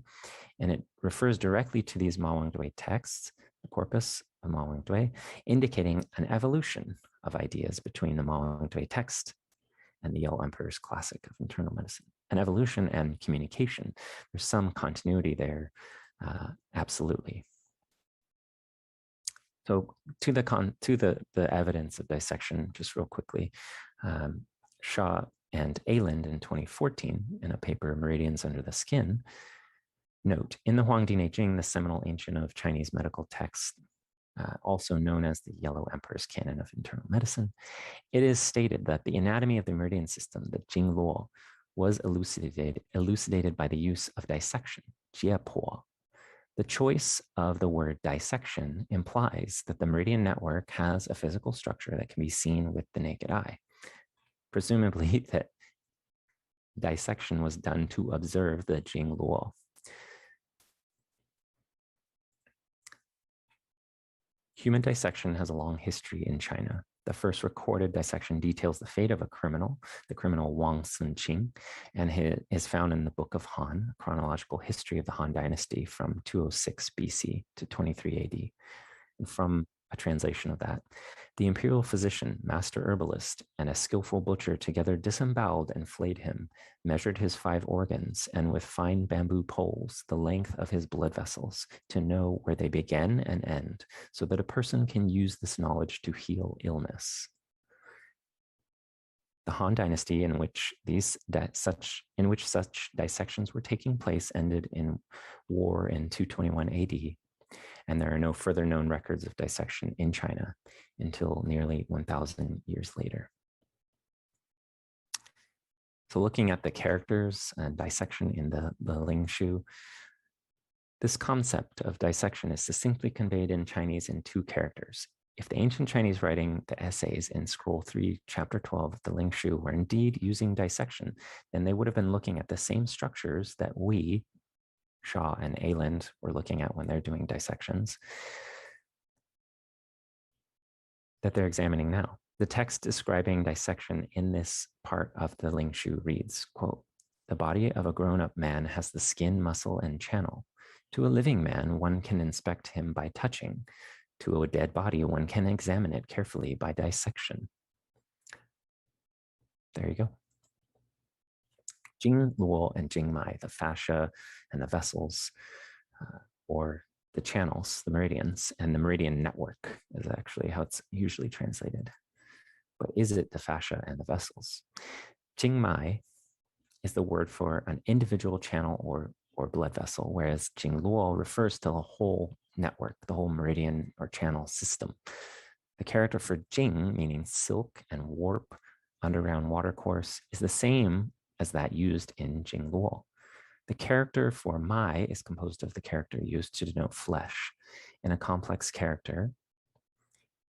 and it refers directly to these Mawangdui texts, the corpus of Mawangdui, indicating an evolution of ideas between the Mawangdui text and the Yellow Emperor's classic of internal medicine. An evolution and communication. There's some continuity there, absolutely. So to the evidence of dissection, just real quickly, Shaw and Aland in 2014 in a paper, Meridians Under the Skin, note, in the Huangdi Neijing, the seminal ancient of Chinese medical texts, also known as the Yellow Emperor's Canon of Internal Medicine, it is stated that the anatomy of the meridian system, the Jingluo, was elucidated by the use of dissection, jiepo. The choice of the word dissection implies that the meridian network has a physical structure that can be seen with the naked eye. Presumably that dissection was done to observe the Jingluo. Human dissection has a long history in China. The first recorded dissection details the fate of a criminal, the criminal Wang Sunqing, and is found in the Book of Han, a chronological history of the Han Dynasty from 206 BC to 23 AD. And from a translation of that, the imperial physician, master herbalist, and a skillful butcher together disemboweled and flayed him, measured his 5 organs, and with fine bamboo poles, the length of his blood vessels, to know where they begin and end, so that a person can use this knowledge to heal illness. The Han Dynasty, in which such dissections were taking place, ended in war in 221 AD. And there are no further known records of dissection in China until nearly 1,000 years later. So looking at the characters and dissection in the Ling Shu, this concept of dissection is succinctly conveyed in Chinese in 2 characters. If the ancient Chinese writing the essays in Scroll 3, Chapter 12 of the Ling Shu were indeed using dissection, then they would have been looking at the same structures that we, Shaw and Aland, were looking at when they're doing dissections that they're examining now. The text describing dissection in this part of the Ling Shu reads, quote, The body of a grown-up man has the skin, muscle, and channel. To a living man, one can inspect him by touching. To a dead body, one can examine it carefully by dissection. There you go. Jing Luo and Jing Mai, the fascia and the vessels, or the channels, the meridians, and the meridian network is actually how it's usually translated. But is it the fascia and the vessels? Jing Mai is the word for an individual channel or blood vessel, whereas Jing Luo refers to the whole network, the whole meridian or channel system. The character for Jing, meaning silk and warp, underground watercourse, is the same as that used in Jing Luo. The character for Mai is composed of the character used to denote flesh. In a complex character,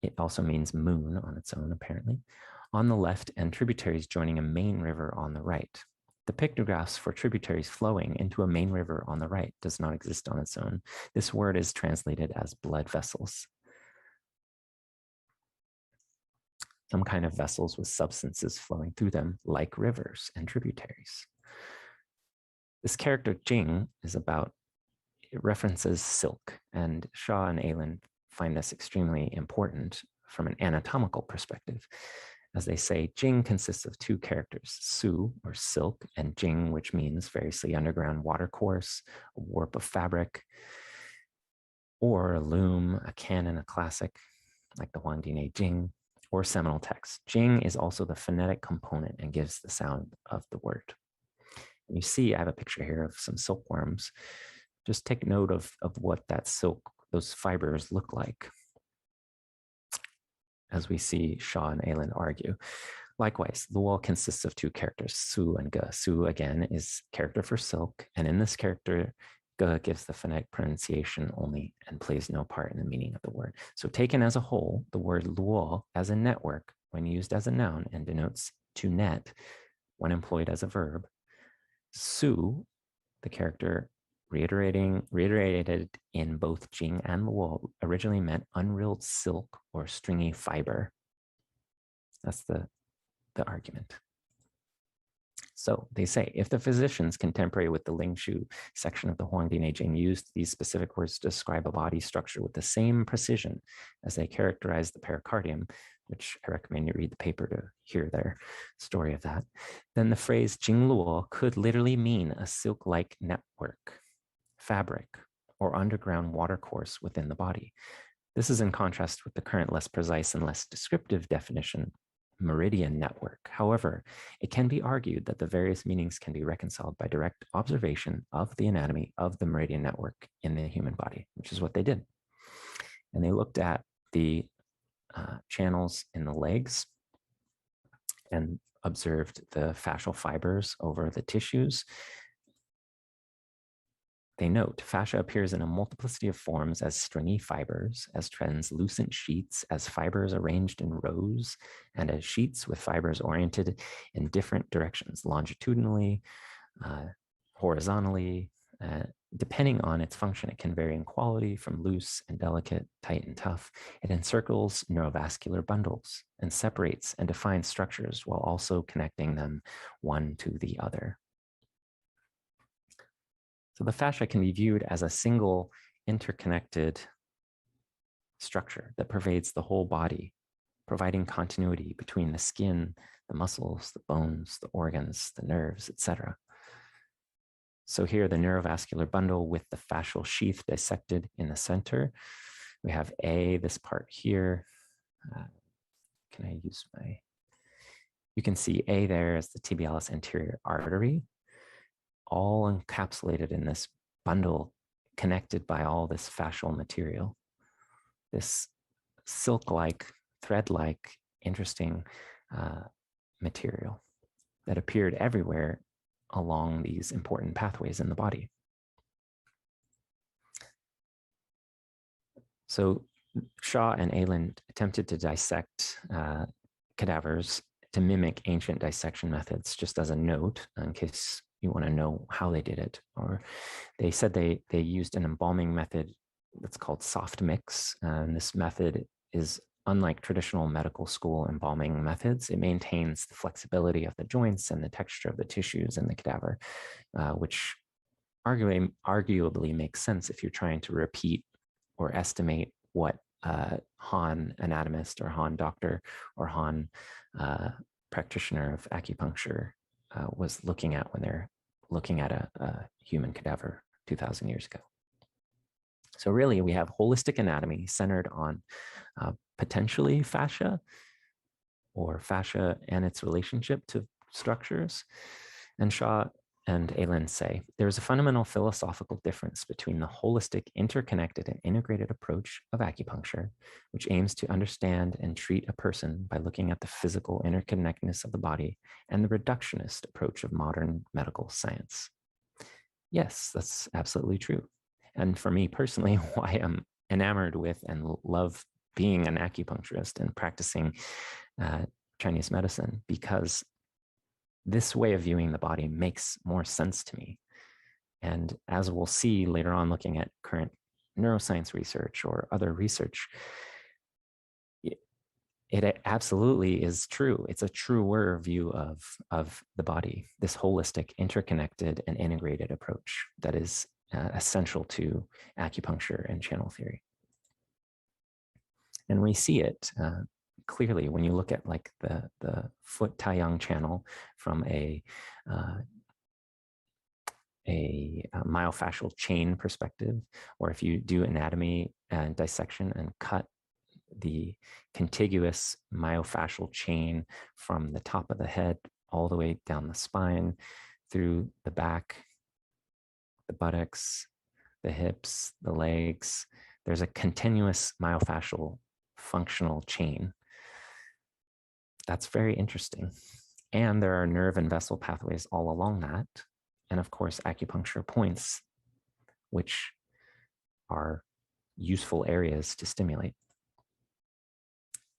it also means moon on its own, apparently, on the left, and tributaries joining a main river on the right. The pictographs for tributaries flowing into a main river on the right does not exist on its own. This word is translated as blood vessels. Some kind of vessels with substances flowing through them, like rivers and tributaries. This character Jing is about, it references silk, and Shaw and Aylin find this extremely important from an anatomical perspective. As they say, Jing consists of two characters, su, or silk, and jing, which means variously underground watercourse, a warp of fabric, or a loom, a canon, a classic, like the Huangdi Jing, or seminal text. Jing is also the phonetic component and gives the sound of the word. And you see, I have a picture here of some silkworms. Just take note of what that silk, those fibers look like, as we see Shaw and Aylin argue. Likewise, Luo consists of two characters, su and ge. Su, again, is character for silk, and in this character, ge gives the phonetic pronunciation only and plays no part in the meaning of the word. So taken as a whole, the word Luo as a network, when used as a noun and denotes to net, when employed as a verb, su, the character reiterated in both Jing and Luo, originally meant unreeled silk or stringy fiber. That's the argument. So they say, if the physicians contemporary with the Lingshu section of the Huangdi Jing used these specific words to describe a body structure with the same precision as they characterized the pericardium, which I recommend you read the paper to hear their story of that, then the phrase Jing Luo could literally mean a silk-like network, fabric, or underground watercourse within the body. This is in contrast with the current less precise and less descriptive definition, meridian network. However, it can be argued that the various meanings can be reconciled by direct observation of the anatomy of the meridian network in the human body, which is what they did. And they looked at the channels in the legs and observed the fascial fibers over the tissues. They note, fascia appears in a multiplicity of forms as stringy fibers, as translucent sheets, as fibers arranged in rows, and as sheets with fibers oriented in different directions, longitudinally, horizontally. Depending on its function, it can vary in quality from loose and delicate, tight and tough. It encircles neurovascular bundles and separates and defines structures while also connecting them one to the other. So the fascia can be viewed as a single interconnected structure that pervades the whole body, providing continuity between the skin, the muscles, the bones, the organs, the nerves, etc. So here, the neurovascular bundle with the fascial sheath dissected in the center. We have A, this part here. Can I use my... You can see A there as the tibialis anterior artery, all encapsulated in this bundle connected by all this fascial material. This silk-like, thread-like, interesting material that appeared everywhere along these important pathways in the body. So Shaw and Aylin attempted to dissect cadavers to mimic ancient dissection methods, just as a note, in case you want to know how they did it. Or they said they used an embalming method that's called soft mix. And this method is unlike traditional medical school embalming methods, it maintains the flexibility of the joints and the texture of the tissues in the cadaver, which arguably makes sense if you're trying to repeat or estimate what Han anatomist or Han doctor or Han practitioner of acupuncture was looking at when they're looking at a human cadaver 2,000 years ago. So really, we have holistic anatomy centered on potentially fascia or fascia and its relationship to structures. And Shaw and Aylin say there's a fundamental philosophical difference between the holistic, interconnected, and integrated approach of acupuncture, which aims to understand and treat a person by looking at the physical interconnectedness of the body, and the reductionist approach of modern medical science. Yes, that's absolutely true. And for me personally, why I'm enamored with and love being an acupuncturist and practicing Chinese medicine, because this way of viewing the body makes more sense to me. And as we'll see later on, looking at current neuroscience research or other research, it absolutely is true. It's a truer view of the body, this holistic, interconnected, and integrated approach that is essential to acupuncture and channel theory. And we see it clearly when you look at like the foot Taiyang channel from a myofascial chain perspective, or if you do anatomy and dissection and cut the contiguous myofascial chain from the top of the head all the way down the spine, through the back, the buttocks, the hips, the legs. There's a continuous myofascial functional chain. That's very interesting. And there are nerve and vessel pathways all along that. And of course, acupuncture points, which are useful areas to stimulate.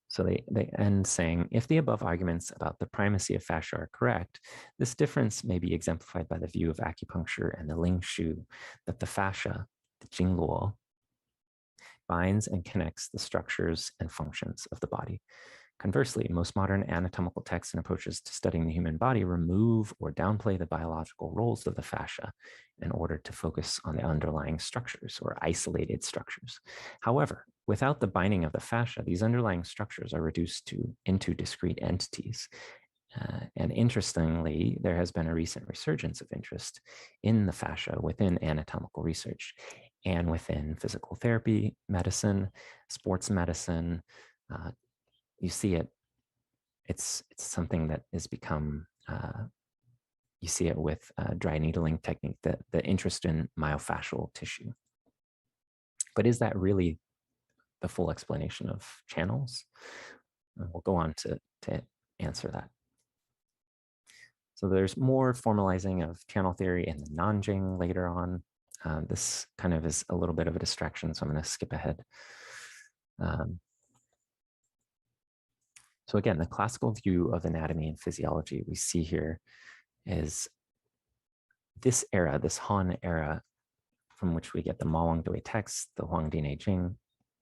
So they end saying, if the above arguments about the primacy of fascia are correct, this difference may be exemplified by the view of acupuncture and the Ling Shu, that the fascia, the Jingluo, binds and connects the structures and functions of the body. Conversely, most modern anatomical texts and approaches to studying the human body remove or downplay the biological roles of the fascia in order to focus on the underlying structures or isolated structures. However, without the binding of the fascia, these underlying structures are reduced into discrete entities. And interestingly, there has been a recent resurgence of interest in the fascia within anatomical research and within physical therapy, medicine, sports medicine. You see it. It's something that has become, you see it with dry needling technique, the interest in myofascial tissue. But is that really the full explanation of channels? We'll go on to answer that. So there's more formalizing of channel theory in the Nanjing later on. This kind of is a little bit of a distraction, so I'm going to skip ahead. So again, the classical view of anatomy and physiology we see here is this era, this Han era, from which we get the Mawangdui text, the Huangdi Jing,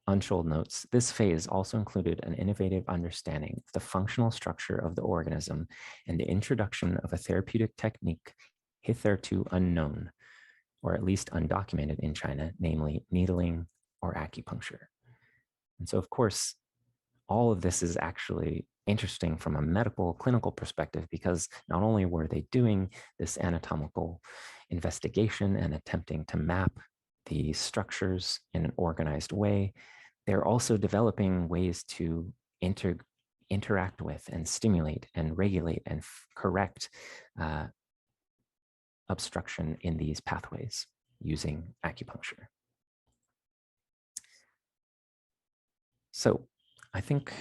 Unschooled notes. This phase also included an innovative understanding of the functional structure of the organism and the introduction of a therapeutic technique hitherto unknown, or at least undocumented in China, namely needling or acupuncture. And so, of course, all of this is actually interesting from a medical clinical perspective, because not only were they doing this anatomical investigation and attempting to map the structures in an organized way, they're also developing ways to interact with and stimulate and regulate and correct obstruction in these pathways using acupuncture. So I think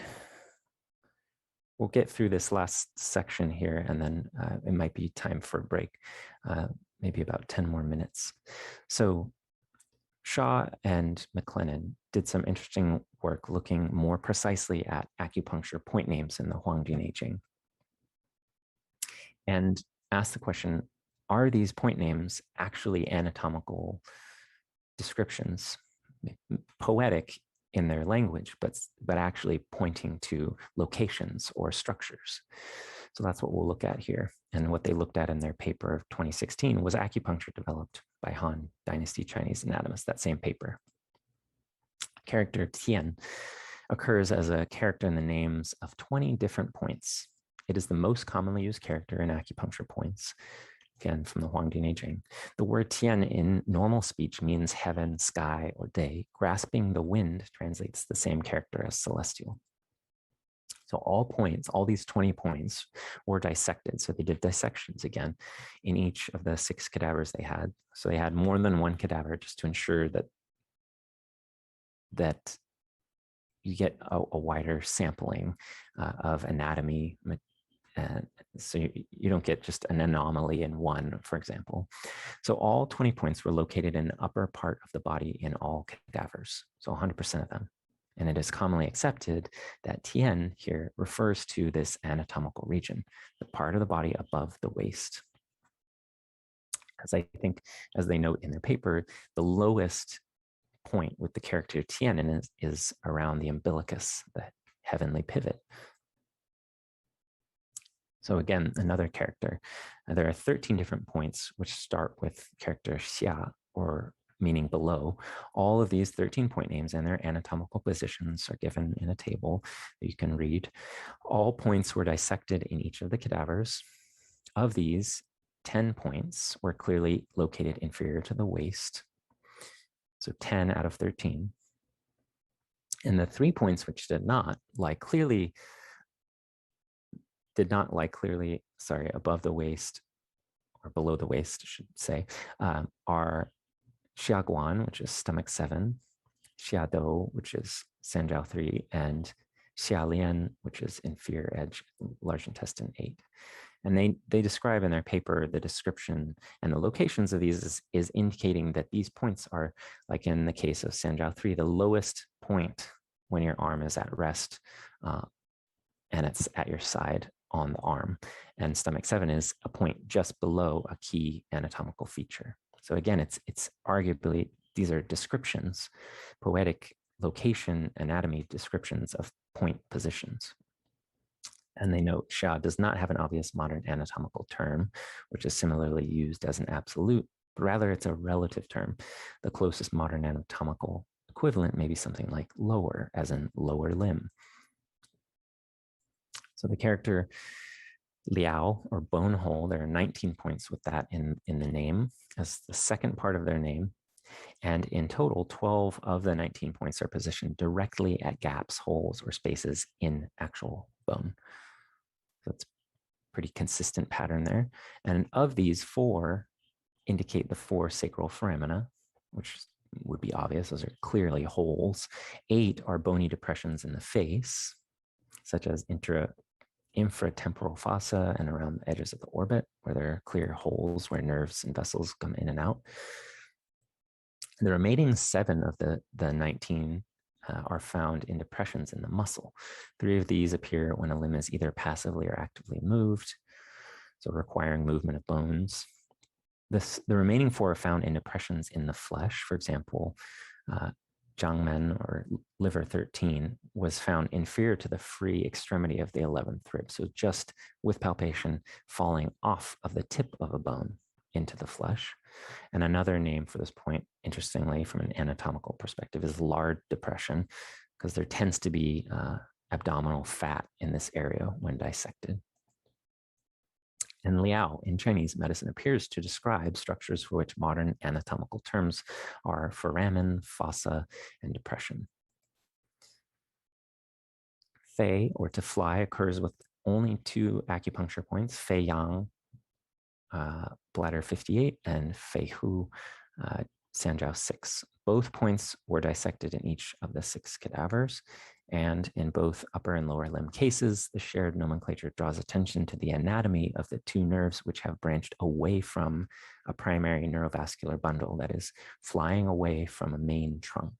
we'll get through this last section here, and then it might be time for a break, maybe about 10 more minutes. So Shaw and McLennan did some interesting work looking more precisely at acupuncture point names in the Huangdi Jing, and asked the question, are these point names actually anatomical descriptions, poetic in their language, but actually pointing to locations or structures. So that's what we'll look at here. And what they looked at in their paper of 2016 was acupuncture developed by Han Dynasty Chinese anatomists, that same paper. Character Tian occurs as a character in the names of 20 different points. It is the most commonly used character in acupuncture points, again from the Huangdi Neijing. The word Tian in normal speech means heaven, sky, or day. Grasping the wind translates the same character as celestial. So all points, all these 20 points were dissected. So they did dissections again in each of the 6 cadavers they had. So they had more than one cadaver just to ensure that you get a wider sampling of anatomy. So you don't get just an anomaly in one, for example. So all 20 points were located in the upper part of the body in all cadavers, so 100% of them. And it is commonly accepted that Tian here refers to this anatomical region, the part of the body above the waist. Because I think, as they note in their paper, the lowest point with the character Tian is around the umbilicus, the heavenly pivot. So again, another character. There are 13 different points which start with character xia, or meaning below. All of these 13 point names and their anatomical positions are given in a table that you can read. All points were dissected in each of the cadavers. Of these, 10 points were clearly located inferior to the waist. So 10 out of 13. And the 3 points which did not lie clearly above the waist, or below the waist, I should say, are Xiaguan, which is stomach 7, Xiadou, which is Sanjiao 3, and Xialian, which is inferior edge, large intestine 8. And they describe in their paper the description and the locations of these is indicating that these points are, like in the case of Sanjiao 3, the lowest point when your arm is at rest, and it's at your side on the arm. And stomach 7 is a point just below a key anatomical feature. So again, it's arguably, these are descriptions, poetic location anatomy descriptions of point positions. And they note Xia does not have an obvious modern anatomical term, which is similarly used as an absolute, but rather it's a relative term. The closest modern anatomical equivalent may be something like lower, as in lower limb. So the character Liao, or bone hole, there are 19 points with that in the name as the second part of their name. And in total, 12 of the 19 points are positioned directly at gaps, holes, or spaces in actual bone. So it's pretty consistent pattern there. And of these, 4 indicate the 4 sacral foramina, which would be obvious. Those are clearly holes. 8 are bony depressions in the face, such as infratemporal fossa and around the edges of the orbit, where there are clear holes where nerves and vessels come in and out. The remaining 7 of the 19 are found in depressions in the muscle. 3 of these appear when a limb is either passively or actively moved, so requiring movement of bones. The remaining 4 are found in depressions in the flesh. For example, Jiangmen, or liver 13, was found inferior to the free extremity of the 11th rib. So just with palpation falling off of the tip of a bone into the flesh. And another name for this point, interestingly, from an anatomical perspective, is lard depression, because there tends to be abdominal fat in this area when dissected. And Liao in Chinese medicine appears to describe structures for which modern anatomical terms are foramen, fossa, and depression. Fei, or to fly, occurs with only 2 acupuncture points, Fei Yang, bladder 58, and Fei Hu, Sanjiao 6. Both points were dissected in each of the 6 cadavers. And in both upper and lower limb cases, the shared nomenclature draws attention to the anatomy of the 2 nerves which have branched away from a primary neurovascular bundle, that is, flying away from a main trunk.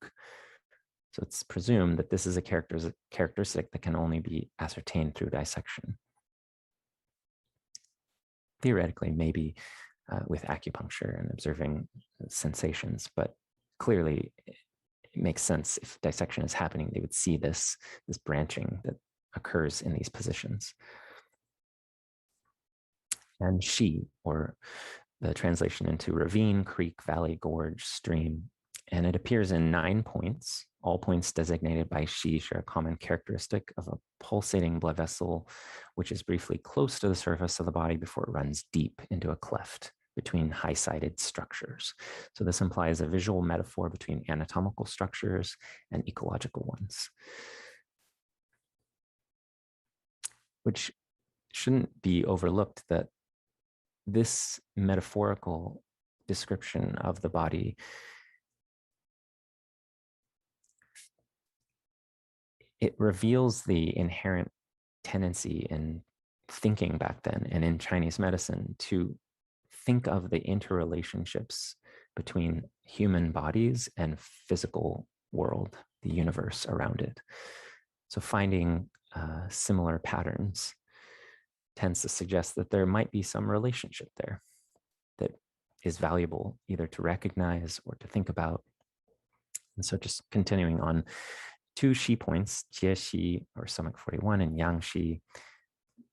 So it's presumed that this is a characteristic that can only be ascertained through dissection. Theoretically, maybe with acupuncture and observing sensations, but clearly makes sense. If dissection is happening, they would see this branching that occurs in these positions. And shi, or the translation into ravine, creek, valley, gorge, stream, and it appears in 9 points. All points designated by shi share a common characteristic of a pulsating blood vessel, which is briefly close to the surface of the body before it runs deep into a cleft between high-sided structures. So this implies a visual metaphor between anatomical structures and ecological ones, which shouldn't be overlooked, that this metaphorical description of the body it reveals the inherent tendency in thinking back then and in Chinese medicine to think of the interrelationships between human bodies and physical world, the universe around it. So finding similar patterns tends to suggest that there might be some relationship there that is valuable either to recognize or to think about. And so just continuing on, 2 shi points, jie shi or stomach 41 and yang shi,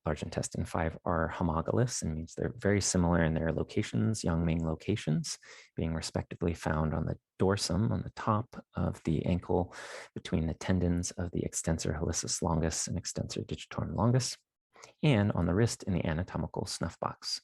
large intestine 5, are homologous and means they're very similar in their locations, Yangming locations, being respectively found on the dorsum, on the top of the ankle, between the tendons of the extensor hallucis longus and extensor digitorum longus, and on the wrist in the anatomical snuff box.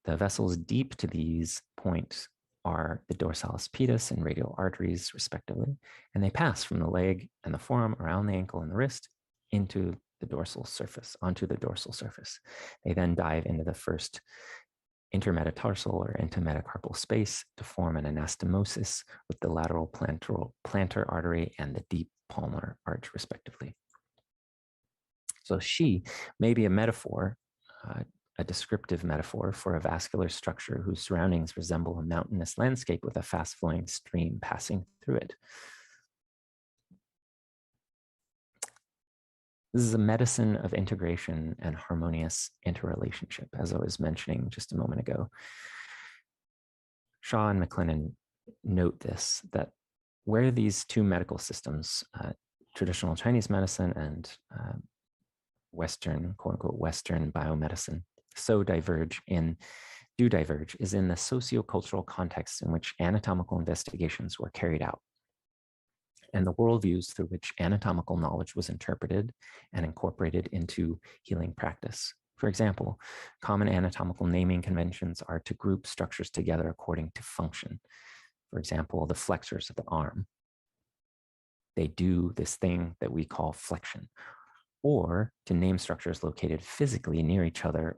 The vessels deep to these points are the dorsalis pedis and radial arteries, respectively, and they pass from the leg and the forearm around the ankle and the wrist into the dorsal surface, onto the dorsal surface. They then dive into the first intermetatarsal or intermetacarpal space to form an anastomosis with the lateral plantar artery and the deep palmar arch, respectively. So shi may be a metaphor, a descriptive metaphor for a vascular structure whose surroundings resemble a mountainous landscape with a fast-flowing stream passing through it. This is a medicine of integration and harmonious interrelationship, as I was mentioning just a moment ago. Shaw and McLennan note this, that where these two medical systems, traditional Chinese medicine and Western, quote unquote, Western biomedicine, do diverge is in the sociocultural context in which anatomical investigations were carried out and the worldviews through which anatomical knowledge was interpreted and incorporated into healing practice. For example, common anatomical naming conventions are to group structures together according to function. For example, the flexors of the arm. They do this thing that we call flexion, or to name structures located physically near each other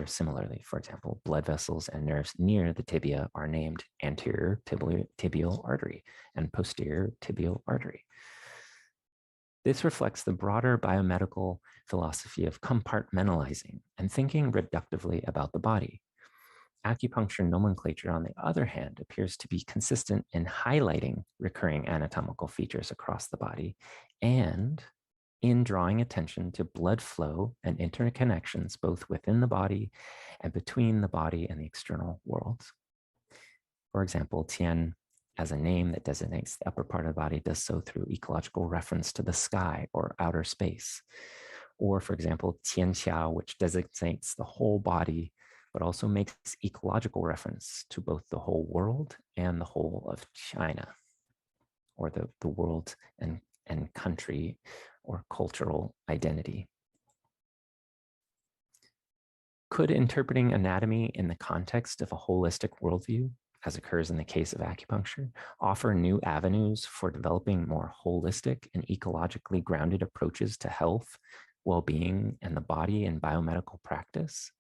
similarly. For example, blood vessels and nerves near the tibia are named anterior tibial artery and posterior tibial artery. This reflects the broader biomedical philosophy of compartmentalizing and thinking reductively about the body. Acupuncture nomenclature, on the other hand, appears to be consistent in highlighting recurring anatomical features across the body and in drawing attention to blood flow and interconnections both within the body and between the body and the external world. For example, Tian, as a name that designates the upper part of the body, does so through ecological reference to the sky or outer space. Or, for example, Tian Xiao, which designates the whole body, but also makes ecological reference to both the whole world and the whole of China, or the world and country or cultural identity. Could interpreting anatomy in the context of a holistic worldview, as occurs in the case of acupuncture, offer new avenues for developing more holistic and ecologically grounded approaches to health, well-being, and the body in biomedical practice?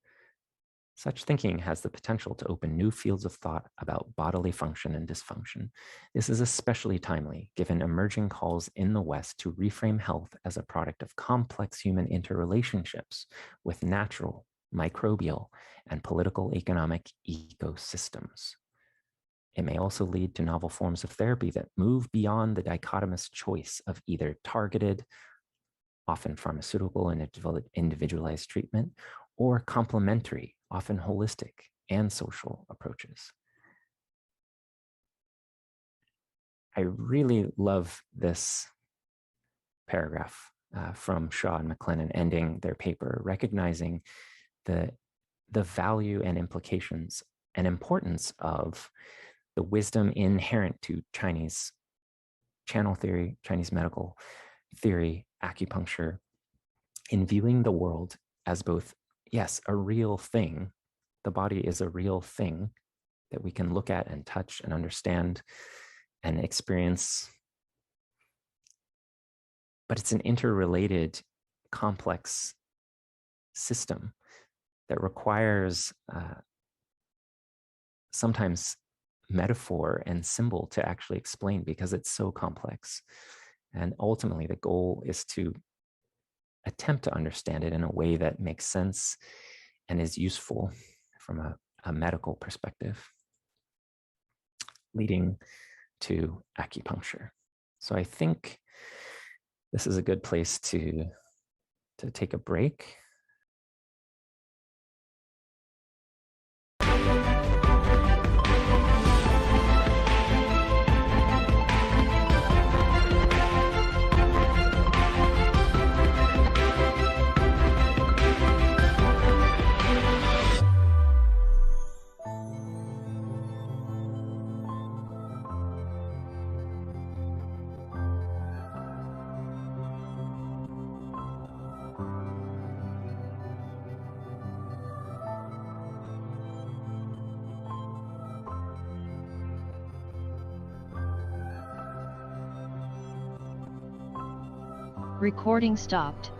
Such thinking has the potential to open new fields of thought about bodily function and dysfunction. This is especially timely given emerging calls in the West to reframe health as a product of complex human interrelationships with natural, microbial, and political economic ecosystems. It may also lead to novel forms of therapy that move beyond the dichotomous choice of either targeted, often pharmaceutical and individualized treatment, or complementary, often holistic and social approaches. I really love this paragraph from Shaw and McLennan ending their paper, recognizing the value and implications and importance of the wisdom inherent to Chinese channel theory, Chinese medical theory, acupuncture, in viewing the world as both, yes, a real thing. The body is a real thing that we can look at and touch and understand and experience. But it's an interrelated, complex system that requires sometimes metaphor and symbol to actually explain because it's so complex. And ultimately, the goal is to attempt to understand it in a way that makes sense and is useful from a medical perspective, leading to acupuncture. So I think this is a good place to take a break. Recording stopped.